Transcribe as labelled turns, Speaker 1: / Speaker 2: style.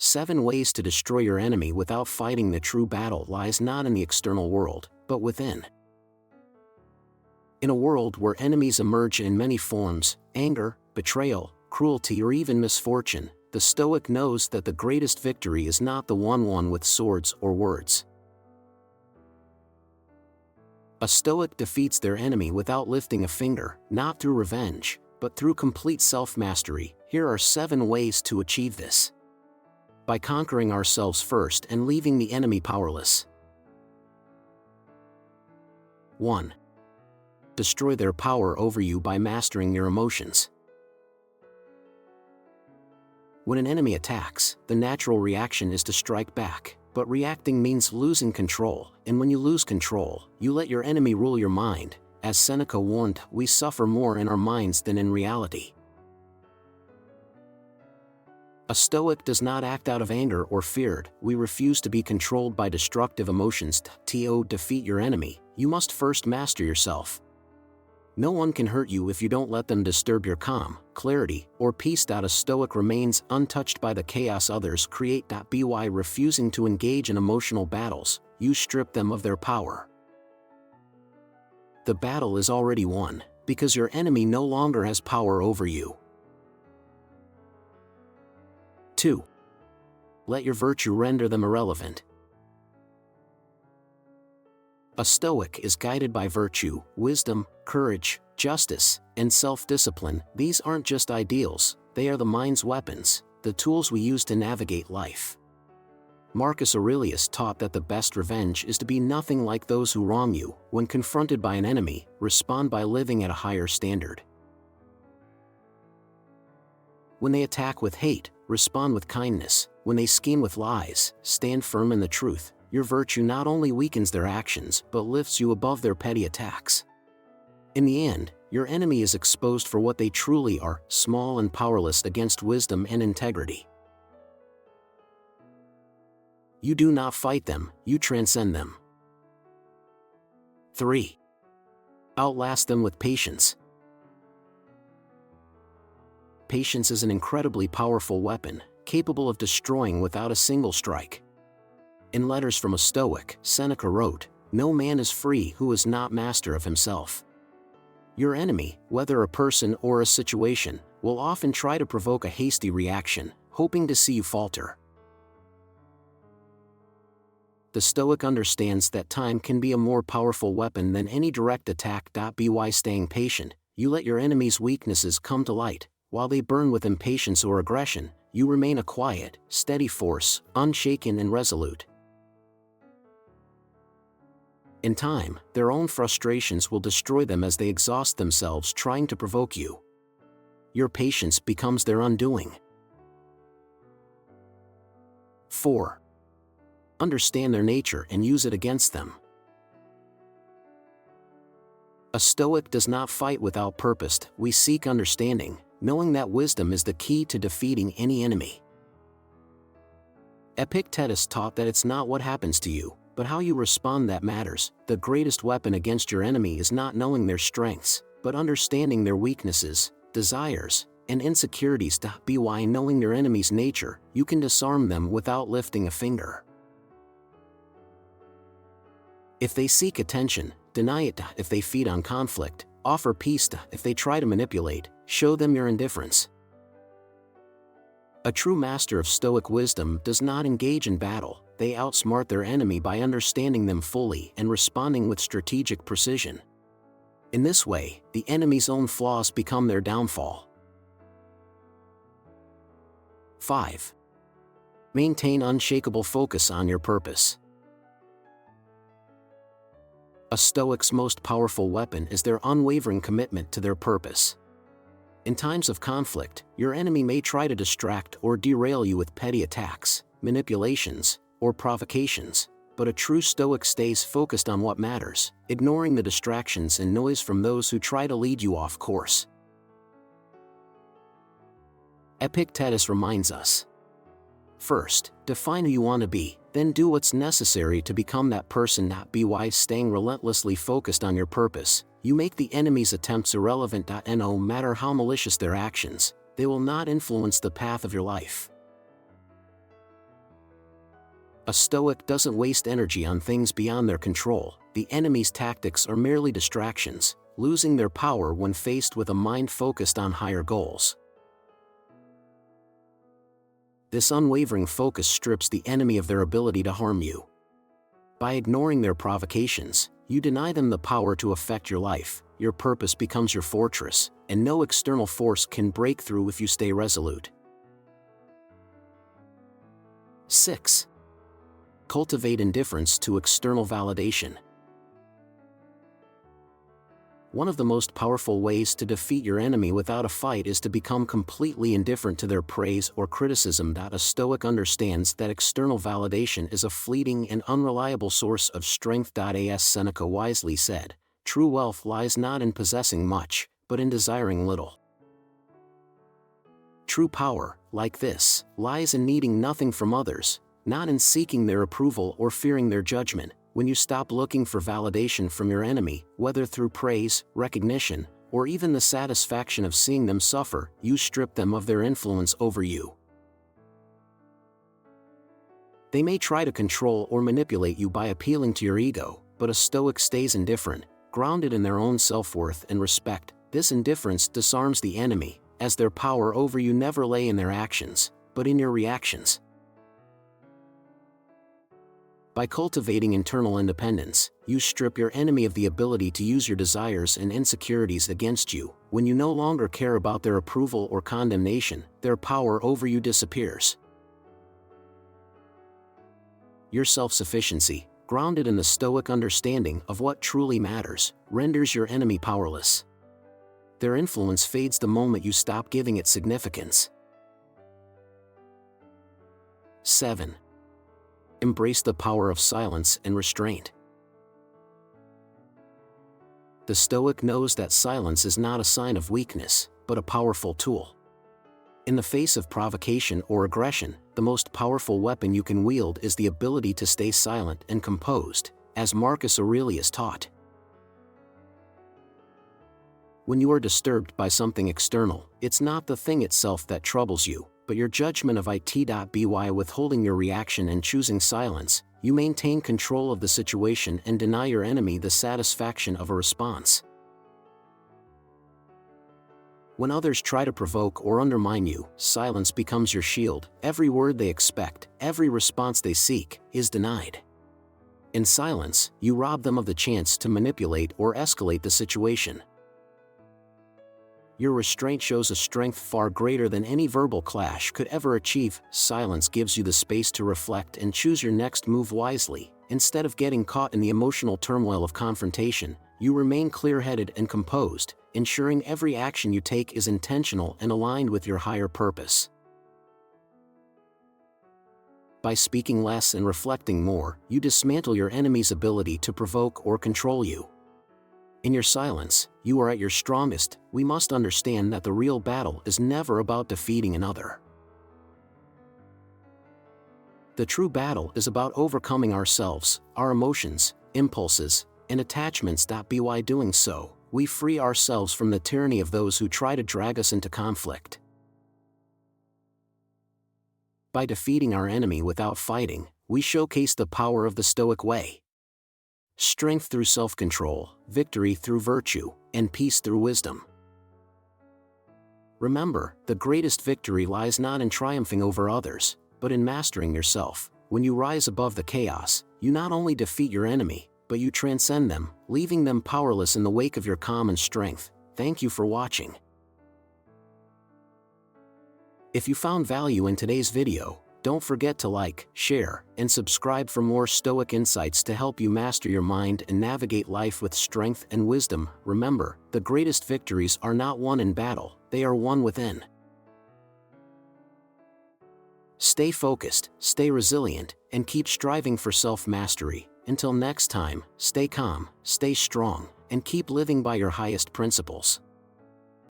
Speaker 1: 7 ways to destroy your enemy without fighting. The true battle lies not in the external world, but within. In a world where enemies emerge in many forms, anger, betrayal, cruelty, or even misfortune, the Stoic knows that the greatest victory is not the one won with swords or words. A Stoic defeats their enemy without lifting a finger, not through revenge, but through complete self-mastery. Here are 7 ways to achieve this. By conquering ourselves first and leaving the enemy powerless. 1. Destroy their power over you by mastering your emotions. When an enemy attacks, the natural reaction is to strike back, but reacting means losing control, and when you lose control, you let your enemy rule your mind. As Seneca warned, we suffer more in our minds than in reality. A Stoic does not act out of anger or fear. We refuse to be controlled by destructive emotions. To defeat your enemy, you must first master yourself. No one can hurt you if you don't let them disturb your calm, clarity, or peace. A Stoic remains untouched by the chaos others create. By refusing to engage in emotional battles, you strip them of their power. The battle is already won, because your enemy no longer has power over you. 2. Let your virtue render them irrelevant. A Stoic is guided by virtue, wisdom, courage, justice, and self-discipline. These aren't just ideals, they are the mind's weapons, the tools we use to navigate life. Marcus Aurelius taught that the best revenge is to be nothing like those who wrong you. When confronted by an enemy, respond by living at a higher standard. When they attack with hate, respond with kindness. When they scheme with lies, stand firm in the truth. Your virtue not only weakens their actions, but lifts you above their petty attacks. In the end, your enemy is exposed for what they truly are, small and powerless against wisdom and integrity. You do not fight them, you transcend them. 3. Outlast them with patience. Patience is an incredibly powerful weapon, capable of destroying without a single strike. In Letters from a Stoic, Seneca wrote, "No man is free who is not master of himself." Your enemy, whether a person or a situation, will often try to provoke a hasty reaction, hoping to see you falter. The Stoic understands that time can be a more powerful weapon than any direct attack. By staying patient, you let your enemy's weaknesses come to light. While they burn with impatience or aggression, you remain a quiet, steady force, unshaken and resolute. In time, their own frustrations will destroy them as they exhaust themselves trying to provoke you. Your patience becomes their undoing. 4. Understand their nature and use it against them. A Stoic does not fight without purpose. We seek understanding, knowing that wisdom is the key to defeating any enemy. Epictetus taught that it's not what happens to you, but how you respond that matters. The greatest weapon against your enemy is not knowing their strengths, but understanding their weaknesses, desires, and insecurities. By knowing your enemy's nature, you can disarm them without lifting a finger. If they seek attention, deny it. If they feed on conflict, offer peace. If they try to manipulate, show them your indifference. A true master of Stoic wisdom does not engage in battle. They outsmart their enemy by understanding them fully and responding with strategic precision. In this way, the enemy's own flaws become their downfall. 5. Maintain unshakable focus on your purpose. A Stoic's most powerful weapon is their unwavering commitment to their purpose. In times of conflict, your enemy may try to distract or derail you with petty attacks, manipulations, or provocations, but a true Stoic stays focused on what matters, ignoring the distractions and noise from those who try to lead you off course. Epictetus reminds us. First, define who you want to be, then do what's necessary to become that person. By staying relentlessly focused on your purpose, you make the enemy's attempts irrelevant. No matter how malicious their actions, they will not influence the path of your life. A Stoic doesn't waste energy on things beyond their control. The enemy's tactics are merely distractions, losing their power when faced with a mind focused on higher goals. This unwavering focus strips the enemy of their ability to harm you. By ignoring their provocations, you deny them the power to affect your life. Your purpose becomes your fortress, and no external force can break through if you stay resolute. 6. Cultivate indifference to external validation. One of the most powerful ways to defeat your enemy without a fight is to become completely indifferent to their praise or criticism. A Stoic understands that external validation is a fleeting and unreliable source of strength. As Seneca wisely said, true wealth lies not in possessing much, but in desiring little. True power, like this, lies in needing nothing from others, not in seeking their approval or fearing their judgment. When you stop looking for validation from your enemy, whether through praise, recognition, or even the satisfaction of seeing them suffer, you strip them of their influence over you. They may try to control or manipulate you by appealing to your ego, but a Stoic stays indifferent, grounded in their own self-worth and respect. This indifference disarms the enemy, as their power over you never lay in their actions, but in your reactions. By cultivating internal independence, you strip your enemy of the ability to use your desires and insecurities against you. When you no longer care about their approval or condemnation, their power over you disappears. Your self-sufficiency, grounded in the Stoic understanding of what truly matters, renders your enemy powerless. Their influence fades the moment you stop giving it significance. 7. Embrace the power of silence and restraint. The Stoic knows that silence is not a sign of weakness, but a powerful tool. In the face of provocation or aggression, the most powerful weapon you can wield is the ability to stay silent and composed, as Marcus Aurelius taught. When you are disturbed by something external, it's not the thing itself that troubles you, but your judgment of it. By withholding your reaction and choosing silence, you maintain control of the situation and deny your enemy the satisfaction of a response. When others try to provoke or undermine you, silence becomes your shield. Every word they expect, every response they seek, is denied. In silence, you rob them of the chance to manipulate or escalate the situation. Your restraint shows a strength far greater than any verbal clash could ever achieve. Silence gives you the space to reflect and choose your next move wisely. Instead of getting caught in the emotional turmoil of confrontation, you remain clear-headed and composed, ensuring every action you take is intentional and aligned with your higher purpose. By speaking less and reflecting more, you dismantle your enemy's ability to provoke or control you. In your silence, you are at your strongest. We must understand that the real battle is never about defeating another. The true battle is about overcoming ourselves, our emotions, impulses, and attachments. By doing so, we free ourselves from the tyranny of those who try to drag us into conflict. By defeating our enemy without fighting, we showcase the power of the Stoic way. Strength through self-control, victory through virtue, and peace through wisdom. Remember, the greatest victory lies not in triumphing over others, but in mastering yourself. When you rise above the chaos, you not only defeat your enemy, but you transcend them, leaving them powerless in the wake of your calm and strength. Thank you for watching. If you found value in today's video, don't forget to like, share, and subscribe for more Stoic insights to help you master your mind and navigate life with strength and wisdom. Remember, the greatest victories are not won in battle, they are won within. Stay focused, stay resilient, and keep striving for self-mastery. Until next time, stay calm, stay strong, and keep living by your highest principles.